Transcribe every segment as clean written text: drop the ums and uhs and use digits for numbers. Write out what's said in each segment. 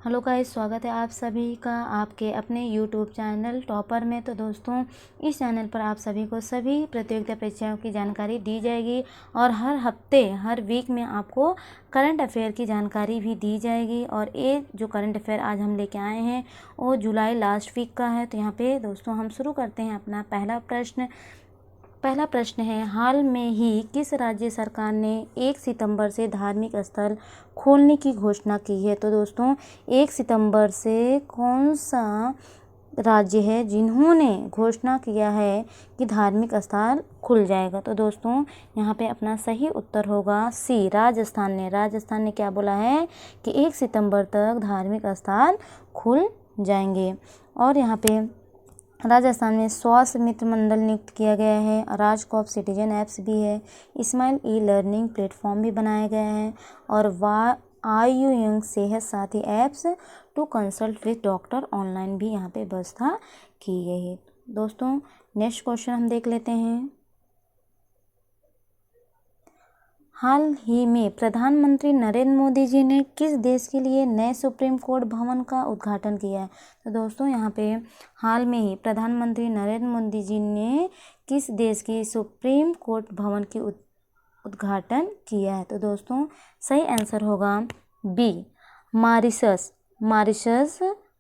Hello guys, स्वागत है आप सभी का आपके अपने यूट्यूब चैनल टॉपर में। तो दोस्तों, इस चैनल पर आप सभी को सभी प्रतियोगिता परीक्षाओं की जानकारी दी जाएगी और हर हफ्ते हर वीक में आपको करंट अफेयर की जानकारी भी दी जाएगी। और ये जो करंट अफेयर आज हम लेके आए हैं वो जुलाई लास्ट वीक का है। तो यहाँ पे दोस्तों हम शुरू करते हैं अपना पहला प्रश्न है, हाल में ही किस राज्य सरकार ने 1 सितंबर से धार्मिक स्थल खोलने की घोषणा की है। तो दोस्तों 1 सितंबर से कौन सा राज्य है जिन्होंने घोषणा किया है कि धार्मिक स्थल खुल जाएगा। तो दोस्तों यहाँ पे अपना सही उत्तर होगा सी, राजस्थान ने क्या बोला है कि 1 सितंबर तक धार्मिक स्थल खुल जाएंगे। और यहाँ पे राजस्थान में स्वास्थ्य मित्र मंडल नियुक्त किया गया है। राजकॉप सिटीजन ऐप्स भी है। स्माइल ई लर्निंग प्लेटफॉर्म भी बनाया गया है। और आयुयंग Sehat Saathi apps to consult with doctor online भी यहाँ पे व्यवस्था की गई है। दोस्तों नेक्स्ट क्वेश्चन हम देख लेते हैं। हाल ही में प्रधानमंत्री नरेंद्र मोदी जी ने किस देश के लिए नए सुप्रीम कोर्ट भवन का उद्घाटन किया है। तो दोस्तों यहाँ पे हाल में ही प्रधानमंत्री नरेंद्र मोदी जी ने किस देश की सुप्रीम कोर्ट भवन की उद्घाटन किया है। तो दोस्तों सही आंसर होगा बी, मॉरिशस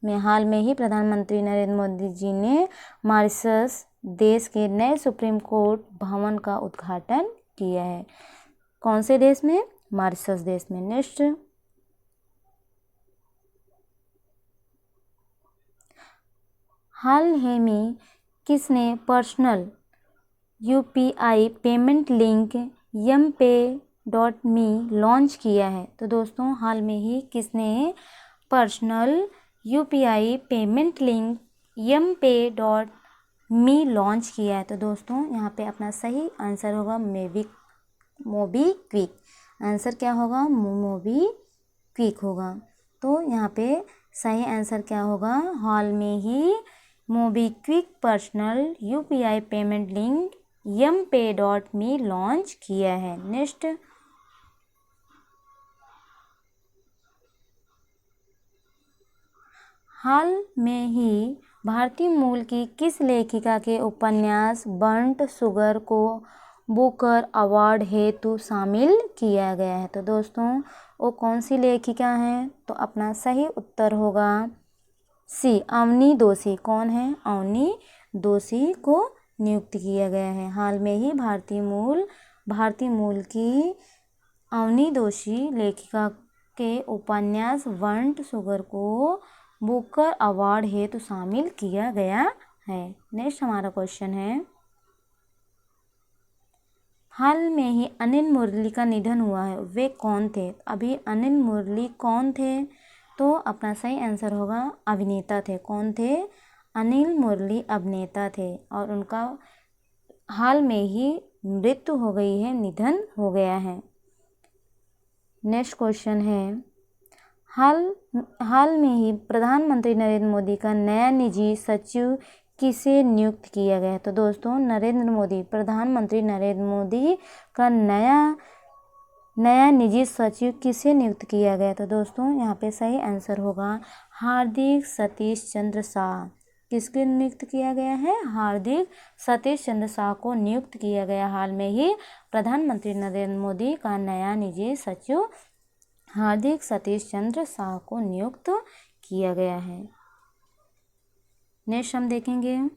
में हाल में ही प्रधानमंत्री नरेंद्र मोदी जी ने मॉरिशस देश के नए सुप्रीम कोर्ट भवन का उद्घाटन किया है। कौन से देश में? मॉरिशस देश में। नेक्स्ट, हाल ही में किसने personal UPI payment link ympay.me launch किया है। तो दोस्तों हाल में ही किसने personal UPI payment link ympay.me launch किया है। तो दोस्तों यहाँ पे अपना सही आंसर होगा मोबीक्विक। आंसर क्या होगा? मोबीक्विक होगा। तो यहाँ पे सही आंसर क्या होगा? हाल में ही MobiKwik personal UPI payment link ympay.me launch किया है। नेक्स्ट, हाल में ही भारतीय मूल की किस लेखिका के उपन्यास बर्न्ट शुगर को बुकर अवार्ड हेतु शामिल किया गया है। तो दोस्तों वो कौन सी लेखिका है? तो अपना सही उत्तर होगा सी, अवनी दोषी। कौन है? अवनी दोषी को नियुक्त किया गया है। हाल में ही भारतीय मूल की अवनी दोषी लेखिका के उपन्यास बर्न्ट शुगर को बुकर अवार्ड हेतु शामिल किया गया है। नेक्स्ट हमारा क्वेश्चन है, हाल में ही अनिल मुरली का निधन हुआ है, वे कौन थे? अभी अनिल मुरली कौन थे? तो अपना सही आंसर होगा अभिनेता थे। कौन थे? अनिल मुरली अभिनेता थे और उनका हाल में ही मृत्यु हो गई है, निधन हो गया है। नेक्स्ट क्वेश्चन है, हाल में ही प्रधानमंत्री नरेंद्र मोदी का नया निजी सचिव किसे नियुक्त किया गया है। तो दोस्तों प्रधानमंत्री नरेंद्र मोदी का नया निजी सचिव किसे नियुक्त किया गया। तो दोस्तों यहाँ पे सही आंसर होगा हार्दिक सतीश चंद्र शाह। किसके नियुक्त किया गया है? हार्दिक सतीश चंद्र शाह को नियुक्त किया गया। हाल में ही प्रधानमंत्री नरेंद्र मोदी का नया निजी सचिव हार्दिक सतीश चंद्र शाह को नियुक्त किया गया है। नेक्स्ट हम देखेंगे,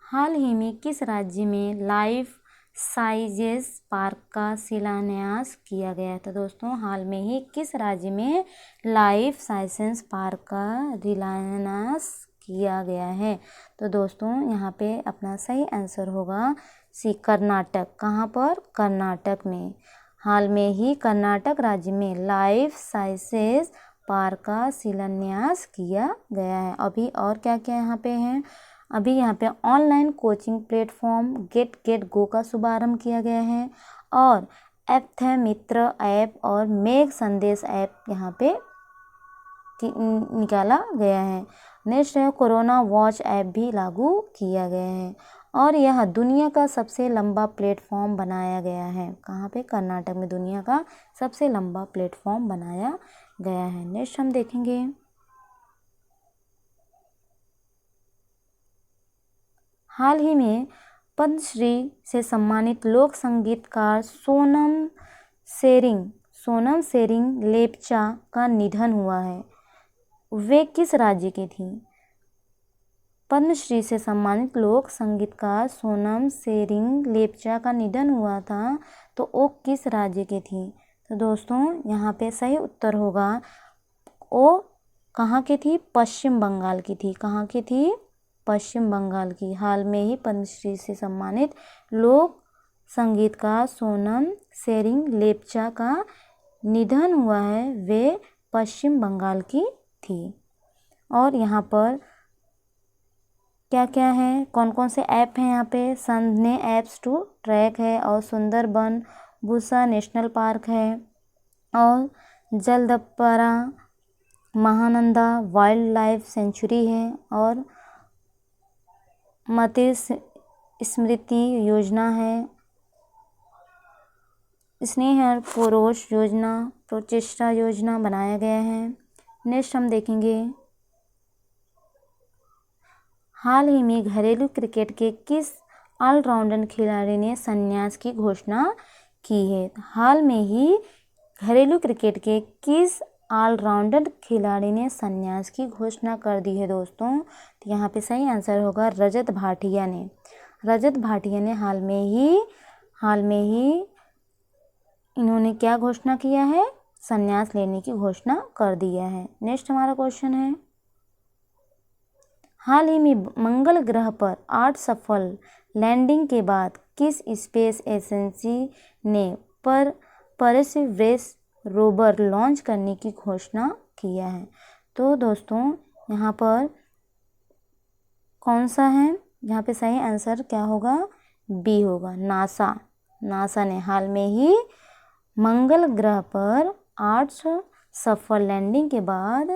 हाल ही में किस राज्य में लाइफ साइंसेज पार्क का शिलान्यास किया गया है। तो दोस्तों हाल में ही किस राज्य में लाइफ साइंसेज पार्क का शिलान्यास किया गया है। तो दोस्तों यहाँ पे अपना सही आंसर होगा सी, कर्नाटक। कहाँ पर? कर्नाटक में। हाल में ही कर्नाटक राज्य में लाइफ साइंसेज पार्क का शिलान्यास किया गया है। अभी और क्या क्या यहाँ पे हैं? अभी यहाँ पे online coaching platform get go का शुभारंभ किया गया है और मित्र ऐप और मेघ संदेश ऐप यहाँ पे निकाला गया है। नेक्स्ट है, कोरोना वॉच ऐप भी लागू किया गया है और यह दुनिया का सबसे लंबा प्लेटफॉर्म बनाया गया है। कहाँ पे? कर्नाटक में दुनिया का सबसे लंबा प्लेटफॉर्म बनाया गया है। नेक्स्ट हम देखेंगे हाल ही में पद्मश्री से सम्मानित लोक संगीतकार सोनम शेरिंग लेप्चा का निधन हुआ है। वे किस राज्य की थी? पद्मश्री से सम्मानित लोक संगीतकार सोनम शेरिंग लेप्चा का निधन हुआ था, तो वो किस राज्य की थी? तो दोस्तों यहाँ पे सही उत्तर होगा, वो कहाँ की थी? पश्चिम बंगाल की थी। कहाँ की थी? पश्चिम बंगाल की। हाल में ही पद्मश्री से सम्मानित लोक संगीतकार सोनम शेरिंग लेप्चा का निधन हुआ है, वे पश्चिम बंगाल की थी। और यहाँ पर क्या क्या है, कौन कौन से ऐप हैं यहाँ पे? संधने ऐप्स टू ट्रैक है, और सुंदरबन बुसा नेशनल पार्क है, और जलदप्पारा महानंदा वाइल्ड लाइफ सेंचुरी है, और मतिर स्मृति योजना है, स्नेह पोरोश योजना, प्रोचेष्टा योजना बनाया गया है। नेक्स्ट हम देखेंगे हाल ही में घरेलू क्रिकेट के किस ऑलराउंडर खिलाड़ी ने संन्यास की घोषणा की है? हाल में ही घरेलू क्रिकेट के किस ऑलराउंडर खिलाड़ी ने संन्यास की घोषणा कर दी है दोस्तों? तो यहाँ पे सही आंसर होगा रजत भाटिया ने। रजत भाटिया ने हाल में ही इन्होंने क्या घोषणा किया है? संन्यास लेने की घोषणा कर दिया है। नेक्स्ट हमारा क्वेश्चन है हाल ही में मंगल ग्रह पर 8 सफल लैंडिंग के बाद किस स्पेस एजेंसी ने परसिवरेंस रोवर लॉन्च करने की घोषणा किया है? तो दोस्तों यहाँ पर कौन सा है? यहाँ पे सही आंसर क्या होगा? बी होगा, नासा ने हाल में ही मंगल ग्रह पर 8 सफल लैंडिंग के बाद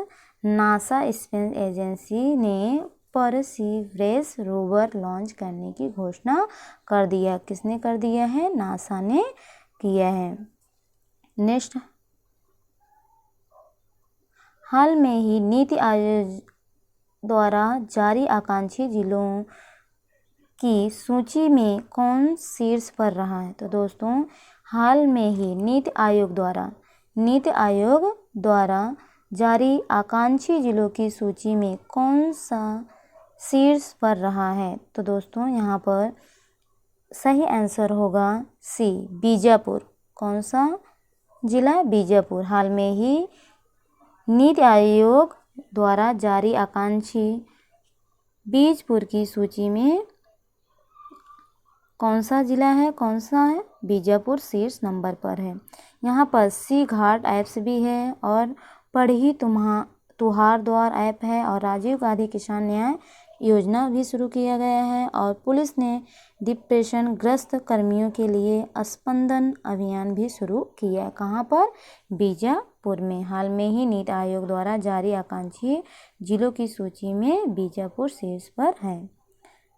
नासा स्पेस एजेंसी ने परसिवरेंस रोवर लॉन्च करने की घोषणा कर दिया। किसने कर दिया है? नासा ने किया है। नेक्स्ट हाल में ही नीति आयोग द्वारा जारी आकांक्षी जिलों की सूची में कौन शीर्ष पर रहा है? तो दोस्तों हाल में ही नीति आयोग द्वारा जारी आकांक्षी जिलों की सूची में कौन सा शीर्ष पर रहा है? तो दोस्तों यहाँ पर सही आंसर होगा सी, बीजापुर। कौन सा जिला? बीजापुर। हाल में ही नीति आयोग द्वारा जारी आकांक्षी बीजपुर की सूची में कौन सा जिला है? कौन सा है? बीजापुर शीर्ष नंबर पर है। यहाँ पर सी घाट ऐप्स भी है, और पढ़ी तुहार द्वार ऐप है, और राजीव गांधी किसान न्याय योजना भी शुरू किया गया है, और पुलिस ने डिप्रेशन ग्रस्त कर्मियों के लिए स्पंदन अभियान भी शुरू किया। कहाँ पर? बीजापुर में। हाल में ही नीति आयोग द्वारा जारी आकांक्षी जिलों की सूची में बीजापुर शीर्ष पर है।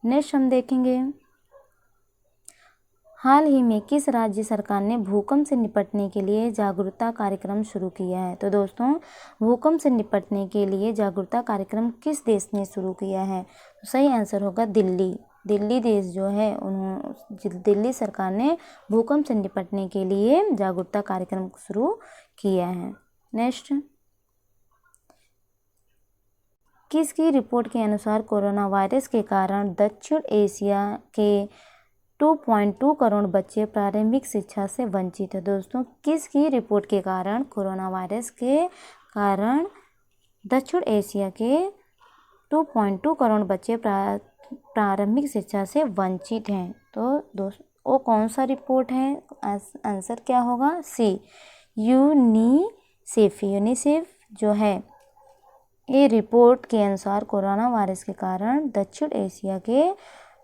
नेक्स्ट हम देखेंगे हाल ही में किस राज्य सरकार ने भूकंप से निपटने के लिए जागरूकता कार्यक्रम शुरू किया है? तो दोस्तों भूकंप से निपटने के लिए जागरूकता कार्यक्रम किस देश ने शुरू किया है? तो सही आंसर होगा दिल्ली देश जो है, दिल्ली सरकार ने भूकंप से निपटने के लिए जागरूकता कार्यक्रम शुरू किया है। नेक्स्ट किसकी रिपोर्ट के अनुसार कोरोना वायरस के कारण दक्षिण एशिया के 2.2 करोड़ बच्चे प्रारंभिक शिक्षा से वंचित है? दोस्तों किसकी रिपोर्ट के कारण कोरोना वायरस के कारण दक्षिण एशिया के 2.2 करोड़ बच्चे प्रारंभिक शिक्षा से वंचित हैं? तो दोस्तों वो कौन सा रिपोर्ट है? आंसर क्या होगा? सी, यूनिसेफ जो है, ये रिपोर्ट के अनुसार कोरोना वायरस के कारण दक्षिण एशिया के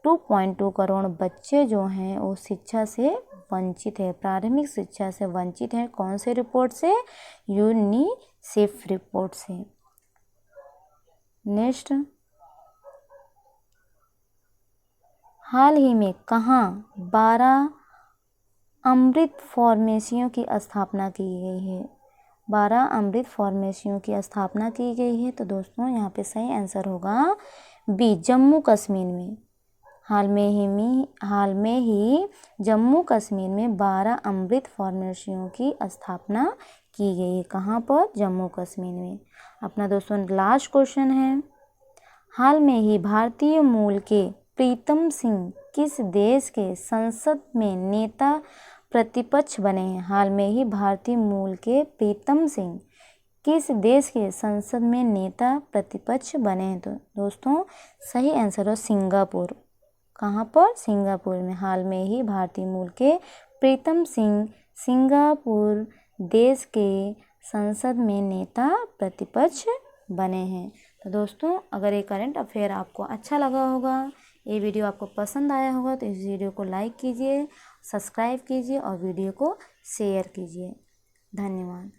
2.2 करोड़ बच्चे जो हैं वो शिक्षा से वंचित है, प्रारंभिक शिक्षा से वंचित हैं। कौन से रिपोर्ट से? यूनिसेफ रिपोर्ट से। नेक्स्ट हाल ही में कहाँ 12 अमृत फार्मेसियों की स्थापना की गई है? 12 अमृत फार्मेसियों की स्थापना की गई है? तो दोस्तों यहाँ पे सही आंसर होगा बी, जम्मू कश्मीर में। हाल में ही जम्मू कश्मीर में 12 अमृत फार्मेसियों की स्थापना की गई है। कहाँ पर? जम्मू कश्मीर में। अपना दोस्तों लास्ट क्वेश्चन है, हाल में ही भारतीय मूल के प्रीतम सिंह किस देश के संसद में नेता प्रतिपक्ष बने हैं? हाल में ही भारतीय मूल के प्रीतम सिंह किस देश के संसद में नेता प्रतिपक्ष बने हैं? तो दोस्तों सही आंसर है सिंगापुर। कहाँ पर? सिंगापुर में। हाल में ही भारतीय मूल के प्रीतम सिंह सिंगापुर देश के संसद में नेता प्रतिपक्ष बने हैं। तो दोस्तों अगर ये करंट अफेयर आपको अच्छा लगा होगा, ये वीडियो आपको पसंद आया होगा, तो इस वीडियो को लाइक कीजिए, सब्सक्राइब कीजिए और वीडियो को शेयर कीजिए। धन्यवाद।